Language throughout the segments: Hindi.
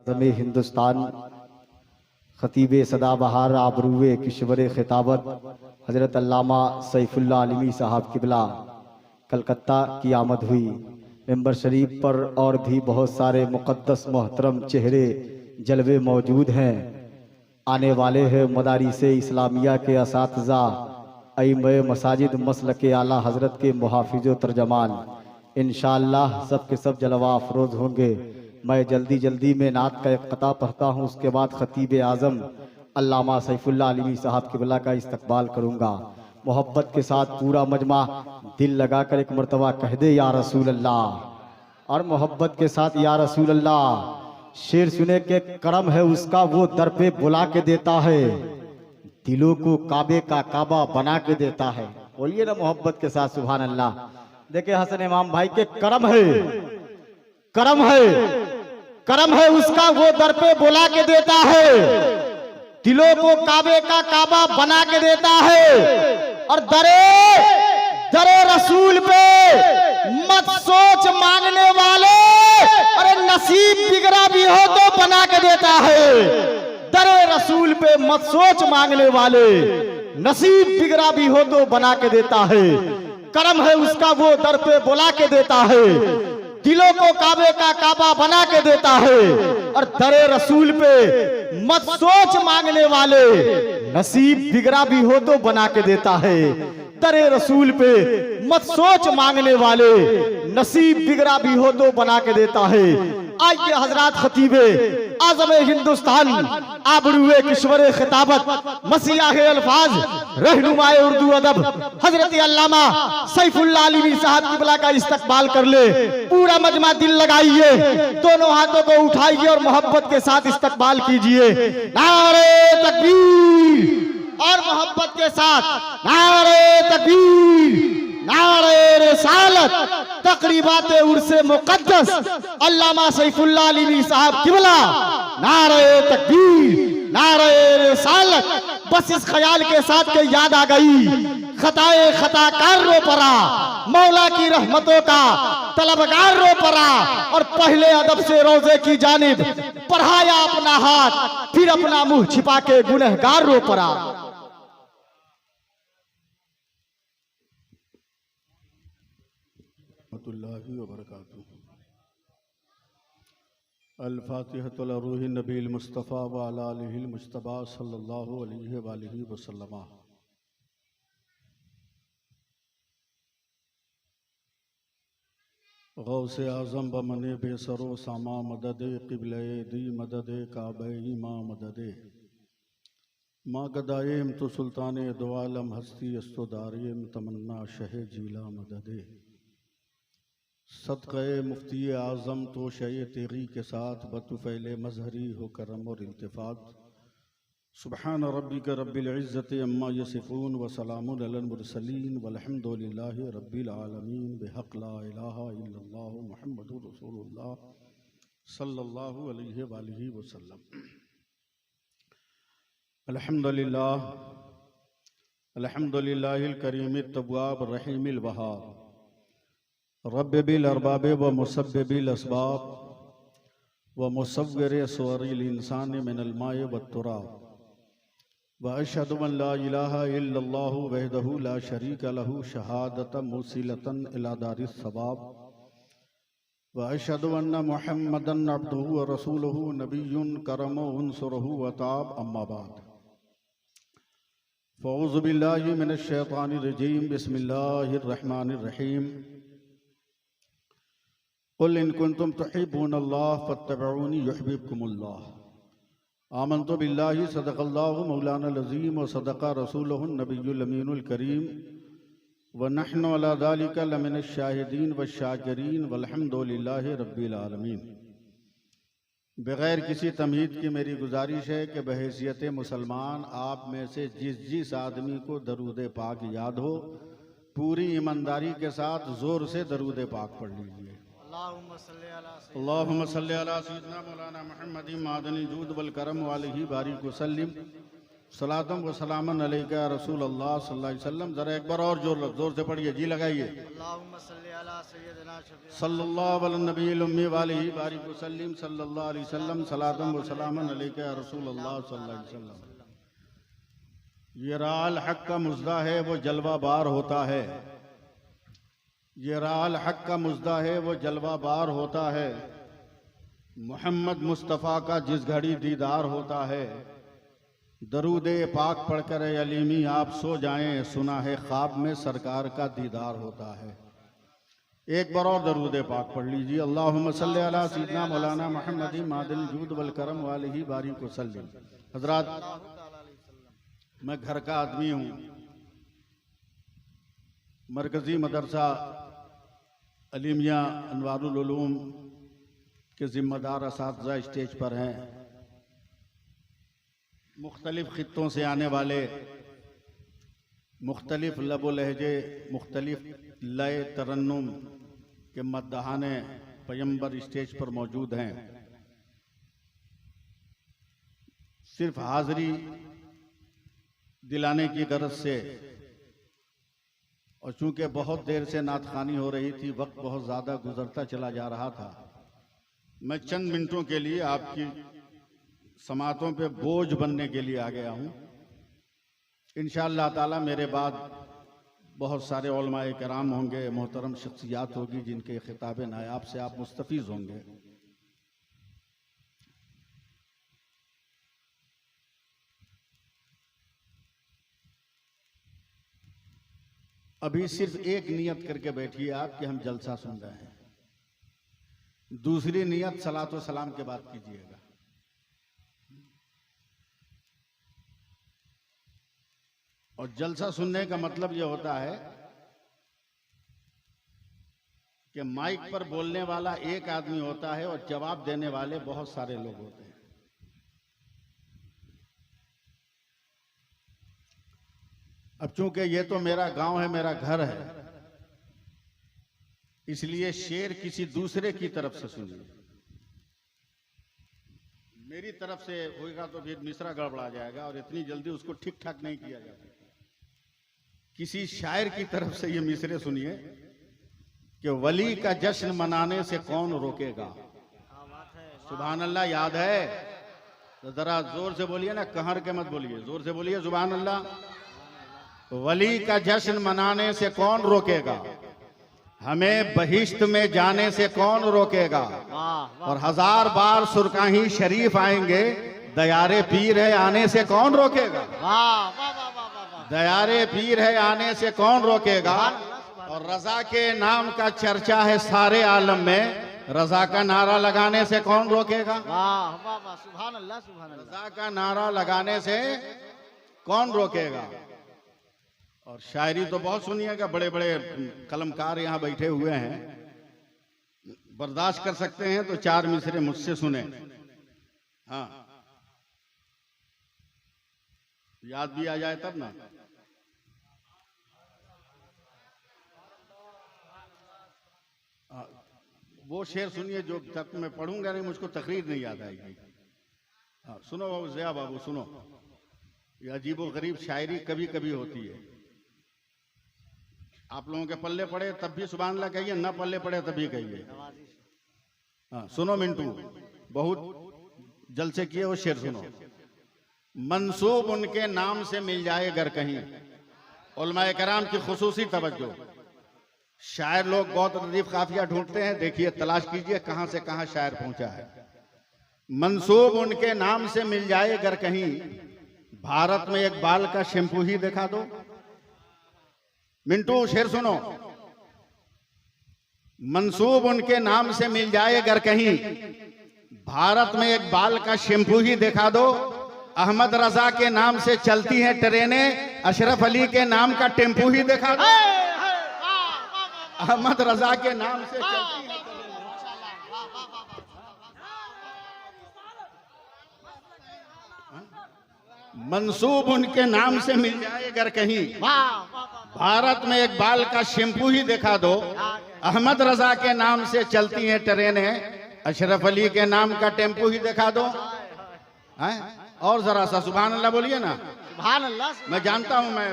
ज़मी हिंदुस्तान ख़तीब सदाबहार आबरूए किश्वर खिताबत हज़रत अल्लामा सैफुल्लाह आलमी साहब किबला कलकत्ता की आमद हुई। मेंबर शरीफ पर और भी बहुत सारे मुक़द्दस मोहतरम चेहरे जलवे मौजूद हैं। आने वाले हैं मदारिसे इस्लामिया के असातिज़ा, अइम्मे मसाजिद मसलक आला हज़रत के मुहाफ़िज़ व तर्जमान। इंशाअल्लाह सब के सब जलवा अफरोज़ होंगे। मैं जल्दी जल्दी में नात का एक क़ता पढ़ता हूँ, उसके बाद ख़तीब आज़म अल्लामा सैफुल्लाह आलमी साहब किबला का इस्तकबाल करूँगा। मोहब्बत के साथ पूरा मजमा दिल लगाकर एक मरतबा कह दे या रसूल अल्लाह, और मोहब्बत के साथ या रसूल अल्लाह। शेर सुने के करम है उसका, वो दर पे बुला के देता है, दिलों को काबे का काबा बना के देता है। बोलिए ना मोहब्बत के साथ सुभान अल्लाह। देखिए हसन इमाम भाई के करम है, करम है, करम है उसका, वो दर पे बुला के देता है, दिलों को काबे का काबा बना के देता है। और दरे रसूल पे मत सोच मांगने वाले, अरे नसीब बिगड़ा भी हो तो बना के देता है। दरे रसूल पे मत सोच मांगने वाले, नसीब बिगड़ा भी हो तो बना के देता है। करम है उसका, वो दर पे बुला के देता है, दिलों को काबे का काबा बना के देता है। और दरे रसूल पे मत सोच मांगने वाले, नसीब बिगड़ा भी हो तो बना के देता है। दरे रसूल पे मत सोच मांगने वाले, नसीब बिगड़ा भी हो तो बना के देता है। आइए हजरात खतीबे आज़म हिंदुस्तान आबरूए किश्वर खिताबत मसीहा अल्फाज रहनुमाए उर्दू अदब हजरत अल्लामा सैफुल्लाह आलमी साहब किबला का इस्तकबाल कर ले। पूरा मजमा दिल लगाइए, दोनों हाथों को उठाइए और मोहब्बत के साथ इस्तकबाल कीजिए। नारे तकबीर, और मोहब्बत के साथ नारे तकबीर, नारे रिसालत, तकरीबात उर्से मुक़द्दस अल्लामा सैफुल्लाह आलमी साहब किबला। नारे तकबीर, नारे रिसालत। बस इस ख्याल के साथ के याद आ गई, खताए खताकार रो पड़ा, मौला की रहमतों का तलबगार रो पड़ा। और पहले अदब से रोजे की जानिब बढ़ाया अपना हाथ, फिर अपना मुंह छिपा के गुनहगार रो पड़ा। अल-फातिहतु अला रूहि नबील मुस्तफ़ा व अला आलिहिल मुज्तबा सल्लल्लाहु अलैहि व आलिहि वसल्लम। गौसे आज़म बमने बेसरो सामा मददे क़िबले दी मददे काबे मा मददे माँ गदायम तो सुल्तान दो आलम हस्ती अस्तुदारियम तमन्ना शह जीला मददे। सदक़े मुफ्ती आज़म तो शय तेगी के साथ बतुफ़ैल मजहरी हो करम और इल्तिफ़ात। सुबहान रब्बिक रब्बिल इज़्ज़ति अम्मा यसिफ़ून व सलामुन अलल मुरसलीन वल्हम्दुलिल्लाहि रब्बिल आलमीन बिहक़ ला इलाहा इल्लल्लाह मुहम्मदुर रसूलुल्लाह सल्लल्लाहु अलैहि व आलिहि वसल्लम। अल्हम्दुलिल्लाह, अल्हम्दुलिल्लाहिल करीमित तव्वाब रहीमिल वहाब, रब्ब बिल अरबाब व मुसब्बिबिल असबाब व मुसव्विर सुवरिल इंसान मिनल माए व तुराब व अशहदु अन ला इलाहा इल्लल्लाहु वहदहु ला शरीका लहु शहादतन मुसिलतन इला दारिस सवाब व अशहदु अन्ना मुहम्मदन अब्दुहु व रसूलुहु नबियुन करम उनसुरहु व ताब। अम्मा बाद, फ़ऊज़ु बिल्लाहि मिनश शैतानिर रजीम, बिस्मिल्लाहिर रहमानिर रहीम। क़ुल इन कुन्तुम तुहिब्बूनल्लाह फ़त्तबिऊनी युहब्बिबकुमुल्लाह। आमन्तु बिल्लाहि सदक़ल्लाहु मौलानल अज़ीम व सदक़ा रसूलुहुन नबियुल अमीनुल करीम व नहनु अला ज़ालिका लमिनश शाहिदीन व शाकिरीन वल्हम्दुलिल्लाहि रब्बिल आलमीन। बग़ैर किसी तमहीद की मेरी गुजारिश है कि बहैसियत मुसलमान आप में से जिस आदमी को दरूद पाक याद हो, पूरी ईमानदारी के साथ ज़ोर से दरूद पाक पढ़ लीजिए। अल्लाहुम्मा सल्ली अला सय्यिदिना मौलाना मुहम्मदिन मादनी जूद वल करम वालिही बारिक वसल्लिम। सलातम व सलामन अलैका रसूल अल्लाह सल्लल्लाहु अलैहि वसल्लम। जरा एक बार और जोर से पढ़िए, जी लगाइए। अल्लाहुम्मा सल्ली अला सय्यदिना शफीअना सल्लल्लाहु अलैहि नबील उम्मी वालिही बारिक वसल्लम सल्लल्लाहु अलैहि वसल्लम सलातम व सलामन अलैका रसूल अल्लाह सल्लल्लाहु अलैहि वसल्लम। ये राल हक का मुजदा है वो जलवा बार होता है, ये राल हक का मुजदा है वो जलवा बार होता है। मोहम्मद मुस्तफ़ा का जिस घड़ी दीदार होता है, दरूदे पाक पढ़कर अलीमी आप सो जाएं, सुना है ख्वाब में सरकार का दीदार होता है। एक बार और दरूदे पाक पढ़ लीजिए। अल्लाहुम्मा सल्ली अला सय्यिदना मौलाना मुहम्मद मादिल जूद वल करम वालिही बारिक वसल्लम। हजरात, मैं घर का आदमी हूँ। मरकजी मदरसा अलीमिया अनवारुल उलूम के जिम्मेदार असातिज़ा स्टेज पर हैं। मुख्तलिफ खित्तों से आने वाले, मुख्तलिफ लब लहजे, मुख्तलिफ लय तरन्नुम के मद्दहाने पैगंबर स्टेज पर मौजूद हैं। सिर्फ हाज़री दिलाने की गरज से, और चूंकि बहुत देर से नातखानी हो रही थी, वक्त बहुत ज़्यादा गुजरता चला जा रहा था, मैं चंद मिनटों के लिए आपकी समातों पे बोझ बनने के लिए आ गया हूँ। इंशाअल्लाह ताला मेरे बाद बहुत सारे उलमाए कराम होंगे, मोहतरम शख्सियात होगी, जिनके खिताब नायाब से आप मुस्तफीज़ होंगे। अभी सिर्फ एक नियत करके बैठिए आप कि हम जलसा सुन रहे हैं। दूसरी नियत सलात व सलाम के बाद कीजिएगा। और जलसा सुनने का मतलब यह होता है कि माइक पर बोलने वाला एक आदमी होता है और जवाब देने वाले बहुत सारे लोग होते हैं। अब चूंकि ये तो मेरा गांव है, मेरा घर है, इसलिए शेर किसी दूसरे की तरफ से सुनिए। मेरी तरफ से होगा तो फिर मिसरा गड़बड़ा जाएगा और इतनी जल्दी उसको ठीक ठाक नहीं किया जा सकता। किसी शायर की तरफ से ये मिसरे सुनिए कि वली का जश्न मनाने से कौन रोकेगा। सुभान अल्लाह याद है तो जरा जोर से बोलिए ना, कहर के मत बोलिए, जोर से बोलिए सुभान अल्लाह। वली का जश्न मनाने से कौन रोकेगा, हमें बहिश्त में जाने से कौन रोकेगा। और 1000 बार सुरकाही शरीफ आएंगे, दयारे पीर है आने से कौन रोकेगा। दयारे पीर है आने से कौन रोकेगा। और रजा के नाम का चर्चा है सारे आलम में, रजा का नारा लगाने से कौन रोकेगा। सुभान अल्लाह, सुभान अल्लाह। रजा का नारा लगाने से कौन रोकेगा। और शायरी तो बहुत सुनिएगा, बड़े बड़े कलमकार यहाँ बैठे हुए हैं, बर्दाश्त कर सकते हैं तो 4 मिसरे मुझसे सुने। हाँ, याद भी आ जाए तब ना। वो शेर सुनिए जो तक मैं पढ़ूंगा नहीं, मुझको तकरीर नहीं याद आएगी। हाँ, सुनो बाबू, ज़िया बाबू सुनो, ये अजीबो गरीब शायरी कभी कभी होती है। आप लोगों के पल्ले पड़े तब भी सुभान अल्लाह कहिए, ना पल्ले पड़े तभी कहिए। हाँ सुनो मिंटू, बहुत जलसे किए वो शेर सुनो। मंसूब उनके नाम से मिल जाए अगर कहीं, उलमाए कराम की खुसूसी तवज्जो। शायर लोग बहुत लतीफ काफिया ढूंढते हैं, देखिए तलाश कीजिए कहां से कहां शायर पहुंचा है। मंसूब उनके नाम से मिल जाए अगर कहीं, भारत में एक बाल का शैम्पू ही दिखा दो। मिंटू शेर सुनो। मंसूब उनके नाम से मिल जाए अगर कहीं, भारत में एक बाल का शैम्पू ही दिखा दो। अहमद रजा के नाम से चलती हैं ट्रेनें, अशरफ अली के नाम का टेम्पू ही दिखा दो। अहमद रजा के नाम से चलती हैं। मंसूब उनके नाम से मिल जाए अगर कहीं, भारत में एक बाल का शैम्पू ही दिखा दो। अहमद रजा के नाम से चलती हैं ट्रेनें, अशरफ अली के नाम का टेम्पू ही दिखा दो। और जरा सा सुभान अल्लाह बोलिए ना। सुभान अल्लाह मैं जानता हूं, मैं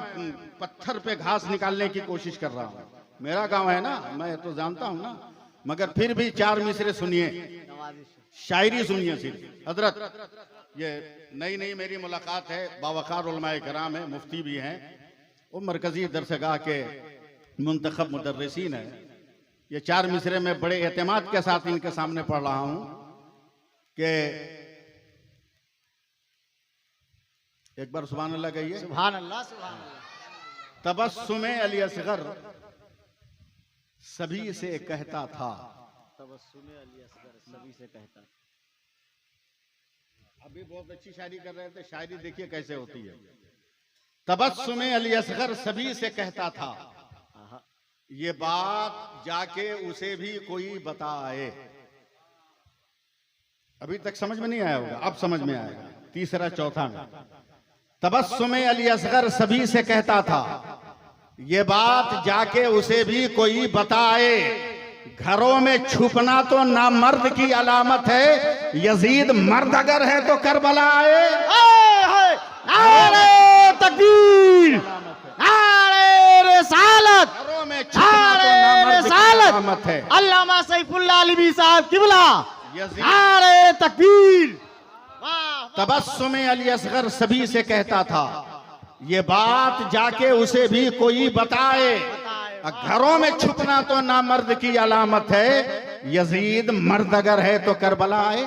पत्थर पे घास निकालने की कोशिश कर रहा हूं, मेरा गांव है ना, मैं तो जानता हूं ना, मगर फिर भी चार मिसरे सुनिए, शायरी सुनिए सिर्फ। हजरत, ये नई नई मेरी मुलाकात है, बावकार उलमाए कराम है, मुफ्ती भी हैं, वो मरकजी दरसगाह के मुंतखब मुदर्रिसीन है। ये चार मिसरे में बड़े एतमाद के साथ इनके सामने पढ़ रहा हूं कि एक बार सुभान अल्लाह कहिए। सुभान अल्लाह सुभान अल्लाह। तबस्सुमे अली असगर सभी से कहता था। तबस्सुमे अली असगर सभी से कहता। अभी बहुत अच्छी शायरी कर रहे थे, शायरी देखिए कैसे होती है। तबस्सुमे अली असगर सभी से कहता था, ये बात जाके उसे भी कोई बताए। अभी तक समझ में नहीं आया होगा, अब समझ में आएगा तीसरा चौथा में। तबस्सुमे अली असगर सभी से कहता था, ये बात जाके उसे भी कोई बताए। घरों में छुपना तो नामर्द की अलामत है, यजीद मर्द अगर है तो करबला आए। नारे तकबीर, नारे रिसालत, घरों में छुपना तो नामर्द की अलामत है। अल्लामा सैफुल्लाह अलवी साहब किबला, यजीद नारे तकबीर। तबस्सुमे अली असगर सभी से कहता था, ये बात जाके उसे भी कोई बताए। घरों में छुपना तो नामर्द की अलामत है, यजीद मर्द अगर है तो करबला आए।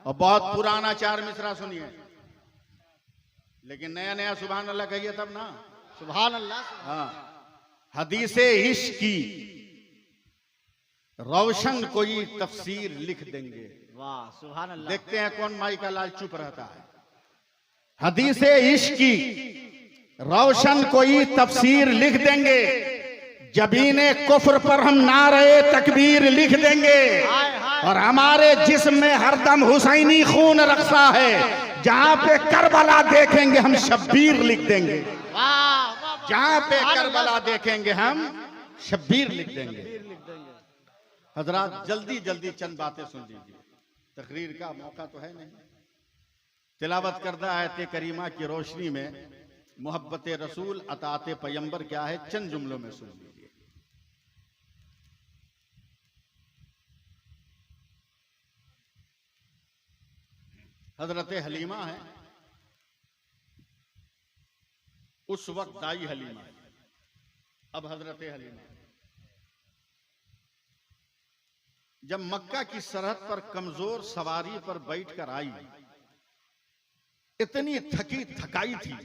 और बहुत पुराना चार मिसरा सुनिए, लेकिन नया नया सुभान अल्लाह कहिए तब ना। सुभान अल्लाह। हाँ, हदीसे इश्क की रोशन कोई तफसीर लिख देंगे। वाह सुभान अल्लाह। देखते हैं कौन माई का लाल चुप रहता है। हदीसे इश्क की रोशन कोई तफसीर लिख देंगे, जबीने कुफ्र पर हम नारे तकबीर लिख देंगे। और हमारे जिस्म में हरदम हुसैनी खून रक्सा है, जहां पे करबला देखेंगे हम शब्बीर लिख देंगे। जहां पे करबला देखेंगे हम शब्बीर लिख देंगे। हजरात जल्दी जल्दी चंद बातें सुन लीजिए, तकरीर का मौका तो है नहीं। तिलावत करदा आयत करीमा की रोशनी में मोहब्बत रसूल अताते पैगंबर क्या है, चंद जुमलों में सुन लीजिए। हजरत हलीमा है, उस वक्त दाई हलीमा है, अब हजरत हलीमा। जब मक्का की सरहद पर कमजोर सवारी पर बैठकर आई, इतनी थकी थकाई थी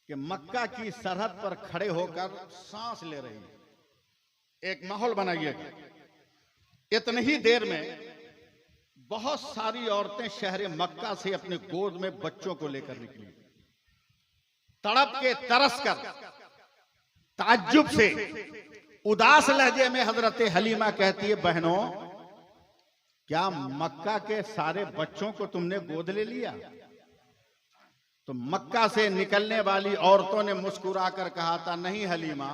कि मक्का की सरहद पर खड़े होकर सांस ले रही है। एक माहौल बनाइएगा। इतनी ही देर में बहुत सारी औरतें शहर मक्का से अपने गोद में बच्चों को लेकर निकली। तड़प के तरस कर ताज्जुब से उदास लहजे में हजरत हलीमा कहती है, बहनों क्या मक्का के सारे बच्चों को तुमने गोद ले लिया? तो मक्का से निकलने वाली औरतों ने मुस्कुराकर कहा था, नहीं हलीमा,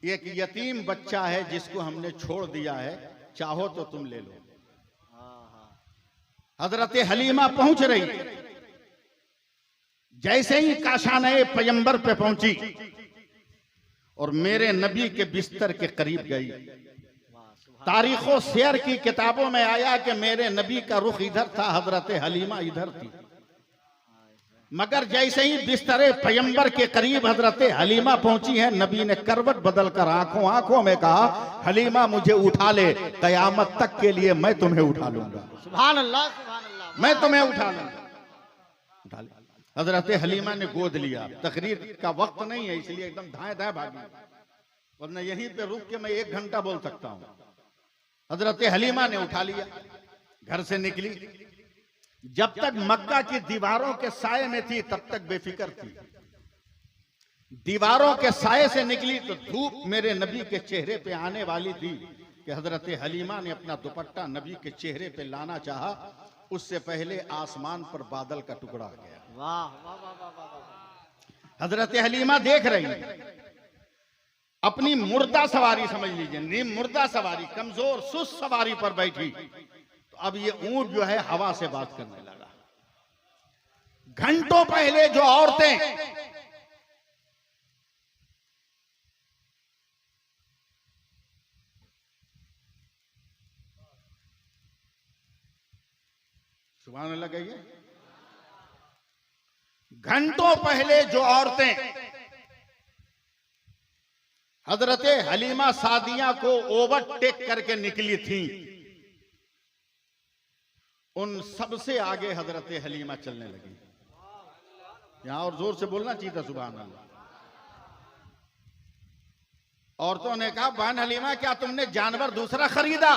एक यतीम बच्चा है जिसको हमने छोड़ दिया है, चाहो तो तुम ले लो। हजरत हलीमा पहुंच रही, जैसे ही काशाने पैगंबर पे पहुंची और मेरे नबी के बिस्तर के करीब गई। तारीखों शेर की किताबों में आया कि मेरे नबी का रुख इधर था, हजरत हलीमा इधर थी। मगर जैसे ही बिस्तरे पैगंबर के करीब हजरत हलीमा पहुंची है, नबी ने करवट बदलकर आंखों आंखों में कहा, हलीमा मुझे उठा ले, कयामत तक के लिए मैं तुम्हें उठा लूंगा। सुभान अल्लाह सुभान अल्लाह। मैं तुम्हें उठा लूंगा। उठा ले। हजरत हलीमा ने गोद लिया। तकरीर का वक्त नहीं है इसलिए एकदम धाए धाए भागी, वरना यहीं पे रुक के मैं 1 घंटा बोल सकता हूं। हजरत हलीमा ने उठा लिया, घर से निकली। जब तक मक्का की दीवारों के साए में थी तब तक बेफिक्र थी। दीवारों के साए से निकली तो धूप मेरे नबी के चेहरे पे आने वाली थी कि हजरत हलीमा ने अपना दुपट्टा नबी के चेहरे पे लाना चाहा। उससे पहले आसमान पर बादल का टुकड़ा आ गया। वाह वाह वाह वाह वाह। हजरत हलीमा देख रही अपनी मुर्दा सवारी, समझ लीजिए नीम मुर्दा सवारी, कमजोर सुस्त सवारी पर बैठी। तो अब ये ऊंट जो है हवा से बात करने लगा। घंटों पहले जो औरतें सुभान अल्लाह कहिए, घंटों पहले जो औरतें हजरत हलीमा सादिया को ओवरटेक करके निकली थीं, उन सबसे आगे हजरत हलीमा चलने लगी। यहां और जोर से बोलना चाहिए था, सुभान अल्लाह। औरतों ने कहा, बहन हलीमा क्या तुमने जानवर दूसरा खरीदा?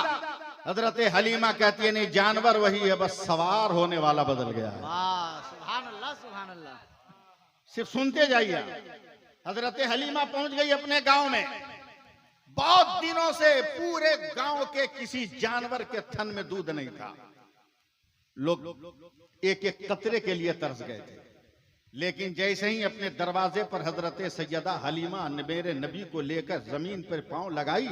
हजरत हलीमा कहती है, नहीं, जानवर वही है, बस सवार होने वाला बदल गया है। वाह, सुभान अल्लाह, सुभान अल्लाह। सिर्फ सुनते जाइए। हजरत हलीमा पहुंच गई अपने गांव में। बहुत दिनों से पूरे गांव के किसी जानवर के थन में दूध नहीं था। लोग एक एक कतरे के लिए तरस गए थे। लेकिन जैसे ही अपने दरवाजे पर हजरत सैयदा हलीमा मेरे नबी को लेकर जमीन पर पांव लगाई,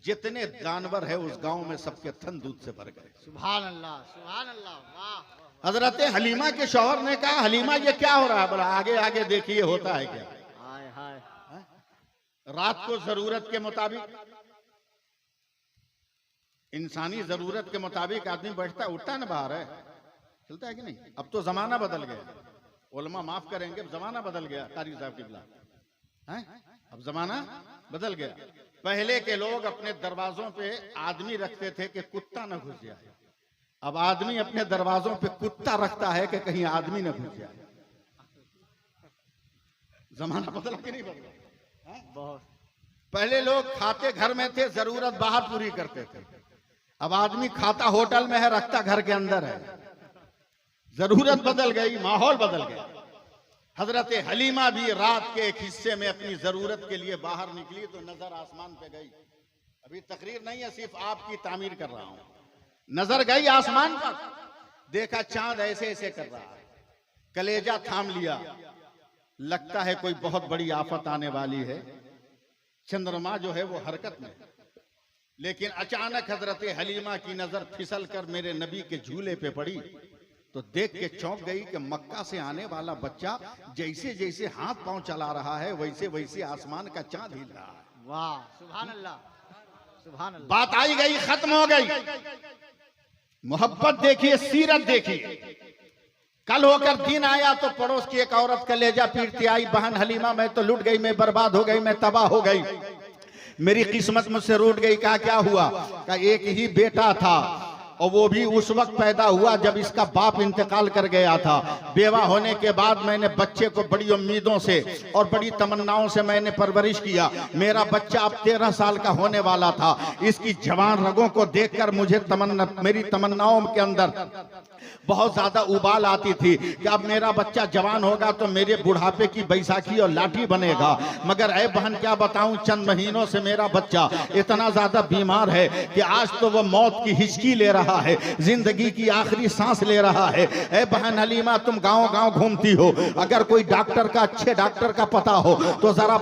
जितने जानवर है उस गांव में सबके थन दूध से भर गए। सुभान अल्लाह, सुभान अल्लाह। वाह। हजरत हलीमा के शौहर ने कहा, हलीमा ये क्या हो रहा है? बोला, आगे आगे देखिए होता है क्या। हाय हाय। रात को जरूरत के मुताबिक, इंसानी जरूरत के मुताबिक आदमी बैठता उठता ना, बाहर है, चलता है कि नहीं? अब तो जमाना बदल गया, उलमा माफ करेंगे, जमाना बदल गया। कारी साहब की बिला है, अब जमाना बदल गया। पहले के लोग अपने दरवाजों पे आदमी रखते थे कि कुत्ता न घुस जाए। अब आदमी अपने दरवाजों पे कुत्ता रखता है कि कहीं आदमी न घुस जाए। जमाना बदला कि नहीं बदला? बहुत। पहले लोग खाते घर में थे, जरूरत बाहर पूरी करते थे। अब आदमी खाता होटल में है, रखता घर के अंदर है। जरूरत बदल गई, माहौल बदल गया। हजरत हलीमा भी रात के एक हिस्से में अपनी जरूरत के लिए बाहर निकली तो नजर आसमान पे गई। अभी तकरीर नहीं है, सिर्फ आपकी तामीर कर रहा हूं। नजर गई आसमान पर, देखा चांद ऐसे ऐसे कर रहा है। कलेजा थाम लिया, लगता है कोई बहुत बड़ी आफत आने वाली है। चंद्रमा जो है वो हरकत में। लेकिन अचानक हजरत हलीमा की नजर फिसल कर मेरे नबी के झूले पे पड़ी तो देख के चौंक गई कि मक्का से आने वाला बच्चा जैसे जैसे हाथ पांव चला रहा है वैसे वैसे आसमान का चांद हिल रहा है। वाह, सुभान अल्लाह, सुभान अल्लाह। बात आई गई, खत्म हो गई। मोहब्बत देखिए, सीरत देखिए। कल होकर दिन आया तो पड़ोस की एक औरत कलेजा पीटती आई, बहन हलीमा मैं तो लुट गई, मैं बर्बाद हो गई, मैं तबाह हो गई, मेरी किस्मत मुझसे रूठ गई। कहा क्या हुआ? कहा एक ही बेटा था और वो भी उस वक्त पैदा हुआ जब इसका बाप इंतकाल कर गया था। बेवा होने के बाद मैंने बच्चे को बड़ी उम्मीदों से और बड़ी तमन्नाओं से मैंने परवरिश किया। मेरा बच्चा अब 13 साल का होने वाला था। इसकी जवान रगों को देखकर मुझे मेरी तमन्नाओं के अंदर बहुत ज्यादा उबाल आती थी कि अब मेरा बच्चा जवान होगा तो मेरे बुढ़ापे की बैसाखी और लाठी बनेगा। मगर ऐ बहन क्या बताऊं, चंद महीनों से मेरा बच्चा इतना ज्यादा बीमार है कि आज तो वो मौत की हिचकी ले रहा है, जिंदगी की आखिरी सांस ले रहा है। ऐ बहन हलीमा तुम गांव गांव घूमती हो, अगर कोई डॉक्टर का, अच्छे डॉक्टर का पता हो तो जरा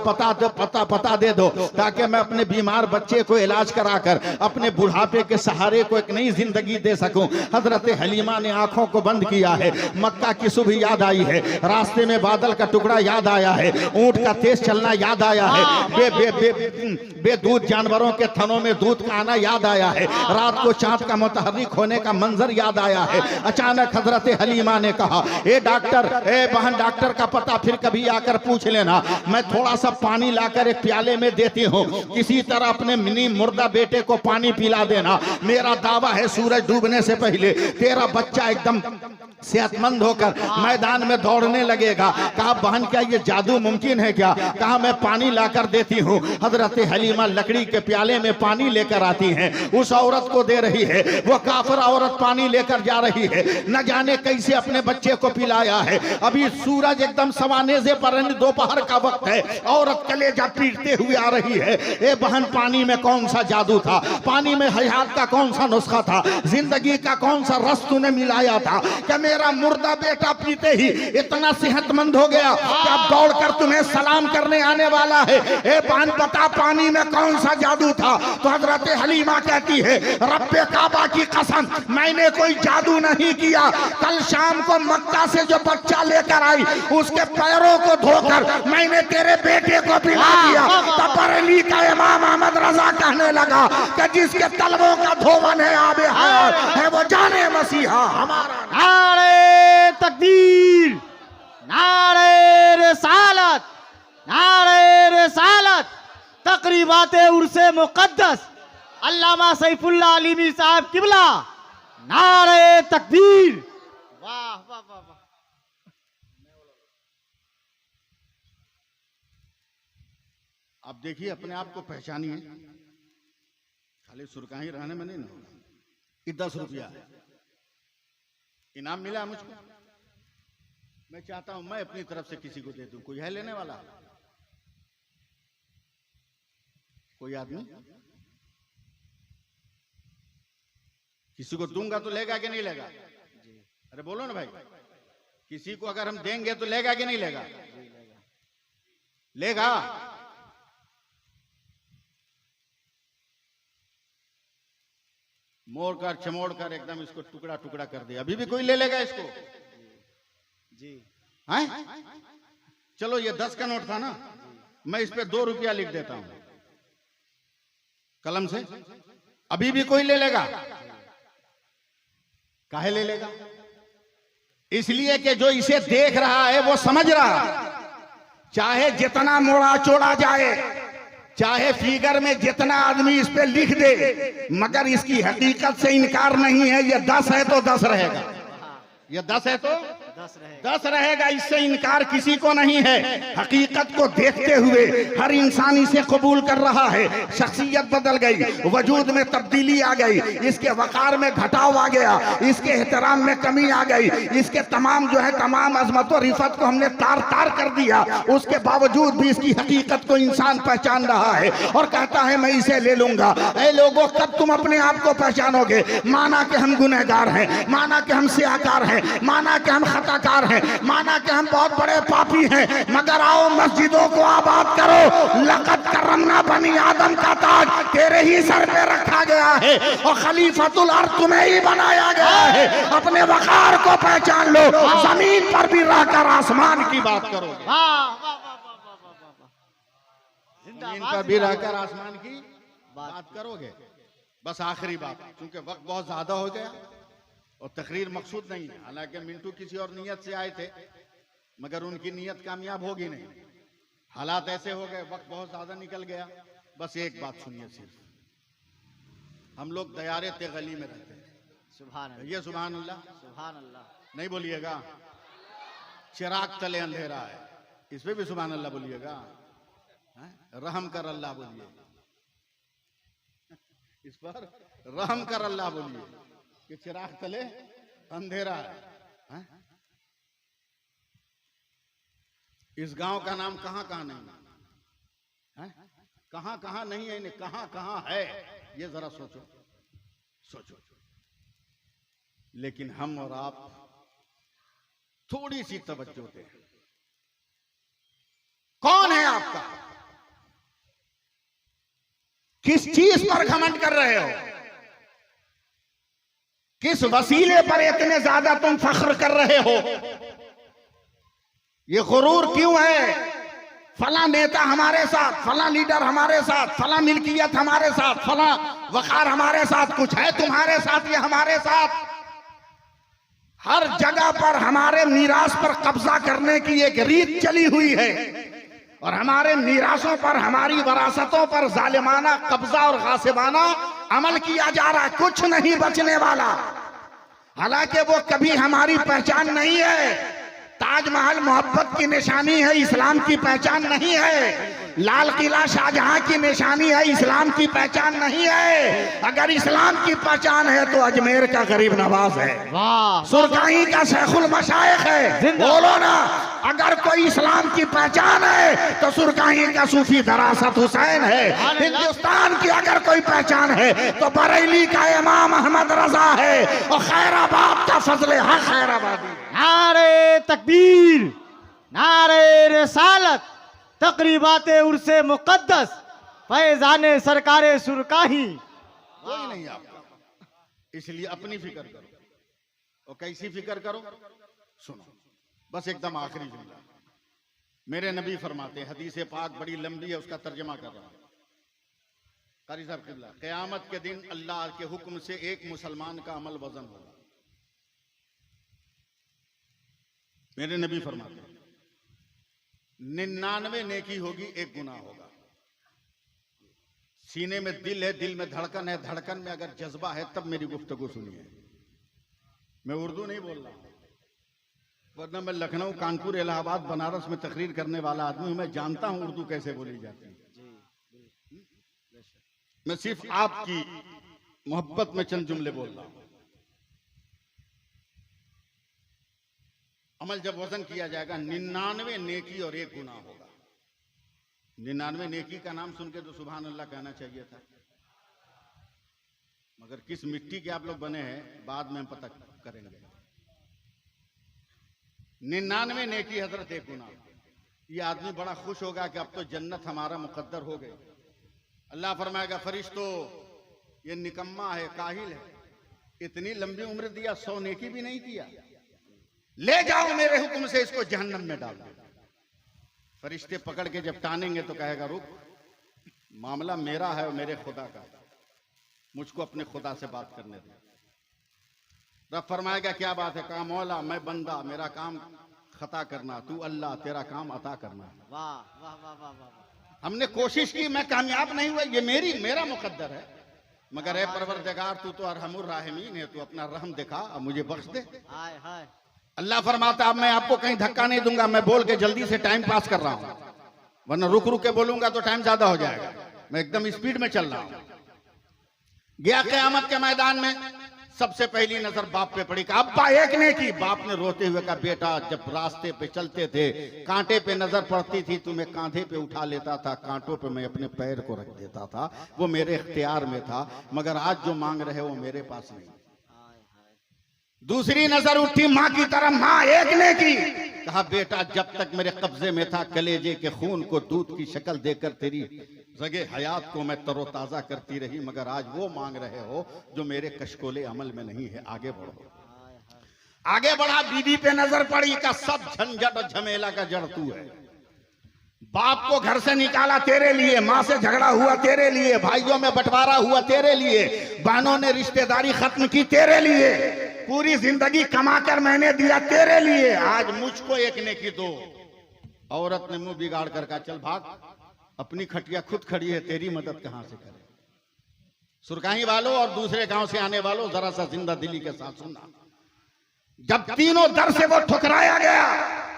पता दे दो ताकि मैं अपने बीमार बच्चे को इलाज कराकर अपने बुढ़ापे के सहारे को एक नई जिंदगी दे सकूं। हजरत हलीमा ने आंखों को बंद किया है। मक्का की सुबह याद आई है, रास्ते में बादल का टुकड़ा याद आया है, ऊंट का तेज चलना याद आया है, बेदूध जानवरों के थनों में दूध का आना याद आया है, रात को चांद का मुतहर्रिक होने का मंजर याद आया है। अचानक हजरत हलीमा ने कहा, ए डॉक्टर, ए बहन डॉक्टर का पता फिर कभी आकर पूछ लेना, मैं थोड़ा सा पानी लाकर एक प्याले में देती हूँ, किसी तरह अपने मिनी मुर्दा बेटे को पानी पिला देना। मेरा दावा है सूरज डूबने से पहले तेरा बच्चा एकदम सेहतमंद होकर मैदान में दौड़ने लगेगा। कहा बहन क्या ये जादू मुमकिन है क्या? कहा मैं पानी लाकर देती हूँ। हजरत हलीमा लकड़ी के प्याले में पानी लेकर आती हैं, उस औरत को दे रही है। वो काफिर औरत पानी लेकर जा रही है, न जाने कैसे अपने बच्चे को पिलाया है। अभी सूरज एकदम सवानेजे पर, दोपहर का वक्त है, औरत कलेजा पीटते हुए आ रही है। ए बहन पानी में कौन सा जादू था? पानी में हयात का कौन सा नुस्खा था? जिंदगी का कौन सा रस तूने मिलाया था? क्या मेरा मुर्दा बेटा पीते ही इतना सेहतमंद हो गया कि अब दौड़कर तुम्हें सलाम करने आने वाला है। ए पान बता पानी में कौन सा जादू था? तो हजरत हलीमा कहती है रब्बे काबा की कसम मैंने कोई जादू नहीं किया। कल शाम को मक्का से जो बच्चा लेकर आई उसके पैरों को धोकर मैंने तेरे बेटे को पिला दिया। तब बरेली का इमाम अहमद रजा कहने लगा कि जिसके तलवों का धोवन है आबे हयात है वो जाने मसीहा हमारा। नारे तकबीर, नारे रिसालत, नारे रिसालत। तकरीबाते उर्से मुकद्दस अल्लामा सैफुल्लाह अलीमी साहब किबला, नारे तकबीर। वाह वाह वाह वाह। अब देखिए अपने आप को पहचानिए, खाली सुरकाही रहने में नहीं ना होगा। 10 रुपया इनाम मिला मुझको, मैं चाहता हूं मैं अपनी तरफ से किसी को दे दूं। कोई है लेने वाला? कोई आदमी? किसी को दूंगा तो लेगा कि नहीं लेगा? अरे बोलो ना भाई, किसी को अगर हम देंगे तो लेगा कि नहीं लेगा? लेगा। मोड़ कर चमोड़ कर एकदम इसको टुकड़ा टुकड़ा कर दिया। अभी भी कोई ले लेगा इसको? जी हैं? चलो ये 10 का नोट था ना, मैं इस पे 2 रुपया लिख देता हूं कलम से। अभी भी कोई ले लेगा? काहे ले लेगा? इसलिए कि जो इसे देख रहा है वो समझ रहा है, चाहे जितना मोड़ा चोड़ा जाए, चाहे फिगर में जितना आदमी इस पे लिख दे, मगर इसकी हकीकत से इनकार नहीं है। ये 10 है तो 10 रहेगा, ये 10 है तो 10 रहेगा। इससे इनकार किसी को नहीं है। हकीकत को देखते हुए हर इंसान इसे कबूल कर रहा है। शख्सियत बदल गई, वजूद में तब्दीली आ गई, इसके वकार में घटाव आ गया, इसके एहतराम में कमी आ गई, इसके तमाम जो है तमाम अजमत और रिफत को हमने तार तार कर दिया। उसके बावजूद भी इसकी हकीकत को इंसान पहचान रहा है और कहता है मैं इसे ले लूंगा। ऐ लोगों, कब तुम अपने आप को पहचानोगे? माना कि हम गुनहगार हैं, माना कि हम सियाकार हैं, माना कि हम खताकार हैं, माना कि हम बहुत बड़े पापी हैं, मगर आओ मस्जिदों को आबाद करो। लक़द करमना बनी आदम का ताज तेरे ही सर पे रखा गया है और खलीफतुल अर्द तुम्हें ही बनाया गया है। अपने वकार को पहचान लो, जमीन पर भी रहकर आसमान की बात करो। जमीन पर भी रहकर आसमान की बात करोगे। बस आखिरी बात, क्योंकि वक्त बहुत ज्यादा हो गया और तकरीर मकसूद नहीं है। हालांकि मिंटू किसी और नियत से आए थे, मगर उनकी नियत कामयाब होगी नहीं। हालात ऐसे हो गए, वक्त बहुत ज्यादा निकल गया। बस एक बात सुनिए सिर्फ, हम लोग दयारे ते गली में रहते हैं। सुभान अल्लाह, ये सुभान अल्लाह, सुभान अल्लाह नहीं बोलिएगा। चिराग तले अंधेरा है, इस पे भी सुभान अल्लाह बोलिएगा। रहम कर अल्लाह बोलिए, इस पर रहम कर अल्लाह बोलिए कि चिराग तले अंधेरा है। इस गांव का नाम कहां कहां नहीं है, कहां कहां नहीं है, कहां कहां है, ये जरा सोचो सोचो। लेकिन हम और आप थोड़ी सी तवज्जो दें। कौन है आपका? किस चीज पर घमंड कर रहे हो? किस वसीले पर इतने ज्यादा तुम फख्र कर रहे हो? ये गुरूर क्यों है? फला नेता हमारे साथ, फला लीडर हमारे साथ, फला मिल्कियत हमारे साथ, फला वकार हमारे साथ, कुछ है तुम्हारे साथ, ये हमारे साथ। हर जगह पर हमारे मीरास पर कब्जा करने की एक रीत चली हुई है और हमारे मीरासों पर, हमारी वरासतों पर जालिमाना कब्जा और गासिबाना अमल किया जा रहा है। कुछ नहीं बचने वाला। हालांकि वो कभी हमारी पहचान नहीं है। ताजमहल मोहब्बत की निशानी है, इस्लाम की पहचान नहीं है। लाल किला शाहजहां की निशानी है, इस्लाम की पहचान नहीं है। अगर इस्लाम की पहचान है तो अजमेर का गरीब नवाज है, वाह सुरकाही का शेखुल मशाइख है। बोलो ना, अगर कोई इस्लाम की पहचान है तो सुरकाही का सूफी दरासत हुसैन है। हिंदुस्तान की अगर कोई पहचान है तो बरेली का इमाम अहमद रजा है और खैराबाद का फजले हक खैराबादी। नारे तकबीर, नारे रिसालत, तकरीबाते उर्से मुकद्दस, फैजाने सरकारे सुरकाही। कोई नहीं आपका, इसलिए अपनी फिक्र करो। और कैसी फिक्र करो? सुनो, बस एकदम आखिरी जुमला। मेरे नबी फरमाते हैं, हदीस पाक बड़ी लंबी है, उसका तर्जमा कर रहा हूं। कारी साहब किबला, क़यामत के दिन अल्लाह के हुक्म से एक मुसलमान का अमल वजन होगा। मेरे नबी फरमाते हैं 99 नेकी होगी, एक गुनाह होगा। सीने में दिल है, दिल में धड़कन है, धड़कन में अगर जज्बा है तब मेरी गुफ्तगू सुनिए। मैं उर्दू नहीं बोल रहा, वरना मैं लखनऊ, कानपुर, इलाहाबाद, बनारस में तकरीर करने वाला आदमी हूं। मैं जानता हूं उर्दू कैसे बोली जाती है। मैं सिर्फ आपकी मोहब्बत में चंद जुमले बोल रहा हूं। अमल जब वजन किया जाएगा, 99 नेकी और एक गुनाह होगा। 99 नेकी का नाम सुन के तो सुभान अल्लाह कहना चाहिए था, मगर किस मिट्टी के आप लोग बने हैं बाद में हम पता करेंगे। 99 नेकी हजरत एक गुनाह। ये आदमी बड़ा खुश होगा कि अब तो जन्नत हमारा मुकद्दर हो गई। अल्लाह फरमाएगा, फरिश्तों ये निकम्मा है, काहिल है, इतनी लंबी उम्र दिया, 100 नेकी भी नहीं किया, ले जाओ मेरे हुक्म से इसको जहन्नम में डाल दो। फरिश्ते पकड़ के जब टानेंगे तो कहेगा, रुक, मामला मेरा है और मेरे खुदा का, मुझको अपने खुदा से बात करने दे। रब फरमाएगा, क्या बात है? कहा, मौला मैं बंदा, मेरा काम खता करना, तू अल्लाह, तेरा काम अता करना। वाह वाह वाह वाह वाह। हमने कोशिश की, मैं कामयाब नहीं हुआ, ये मेरा मुकद्दर है, मगर ए परवरदिगार तू तो अरहमुर राहिमीन है, तू अपना रहम दिखा और मुझे बख्श दे। हाय हाय। अल्लाह फरमाता, अब मैं आपको कहीं धक्का नहीं दूंगा, मैं बोल के जल्दी से टाइम पास कर रहा हूं, वरना रुक रुक के बोलूंगा तो टाइम ज्यादा हो जाएगा। मैं एकदम स्पीड में चल रहा हूं। गया क़यामत के मैदान में, सबसे पहली नजर बाप पे पड़ी। कहा, अब्बा एक ने की। बाप ने रोते हुए कहा, बेटा जब रास्ते पे चलते थे कांटे पे नजर पड़ती थी, तुम्हें कांधे पे उठा लेता था, कांटों पे मैं अपने पैर को रख देता था, वो मेरे इख्तियार में था, मगर आज जो मांग रहे वो मेरे पास नहीं। दूसरी नजर उठी माँ की तरफ, माँ एक ने की। कहा, बेटा जब तक मेरे कब्जे में था, कलेजे के खून को दूध की शक्ल देकर तेरी रगे हयात को मैं तरोताजा करती रही, मगर आज वो मांग रहे हो जो मेरे कशकोले अमल में नहीं है। आगे बढ़ो। आगे बढ़ा, बीवी पे नजर पड़ी का सब झंझट और झमेला का जड़ तू है। बाप को घर से निकाला तेरे लिए, माँ से झगड़ा हुआ तेरे लिए, भाइयों में बंटवारा हुआ तेरे लिए, बहनों ने रिश्तेदारी खत्म की तेरे लिए, पूरी जिंदगी कमाकर मैंने दिया तेरे लिए, आज मुझको एक ने की दो। औरत ने मुंह बिगाड़ कर कहा, चल भाग, अपनी खटिया खुद खड़ी है, तेरी मदद कहां से करे। सुरकाही वालों और दूसरे गांव से आने वालों, जरा सा जिंदा दिली के साथ सुनना। जब तीनों दर से वो ठुकराया गया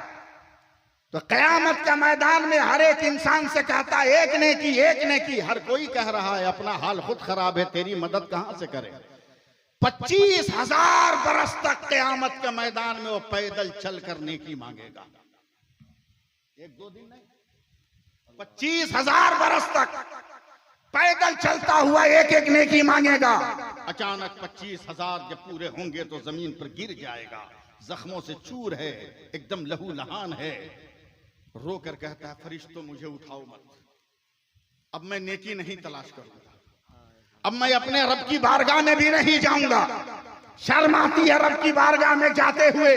तो क़यामत का मैदान में हर एक इंसान से कहता, एक ने की, एक ने की। हर कोई कह रहा है अपना हाल खुद खराब है, तेरी मदद कहां से करे। 25,000 बरस तक क़यामत के मैदान में वो पैदल चल कर नेकी मांगेगा। एक दो दिन नहीं, 25,000 बरस तक पैदल चलता हुआ एक एक नेकी मांगेगा। अचानक 25,000 जब पूरे होंगे तो जमीन पर गिर जाएगा, जख्मों से चूर है, एकदम लहू लहान है, रो कर कहता है, फरिश्तों मुझे उठाओ मत, अब मैं नेकी नहीं तलाश करूंगा, अब मैं अपने रब की बारगाह में भी नहीं जाऊंगा। शर्म आती है रब की बारगाह में जाते हुए।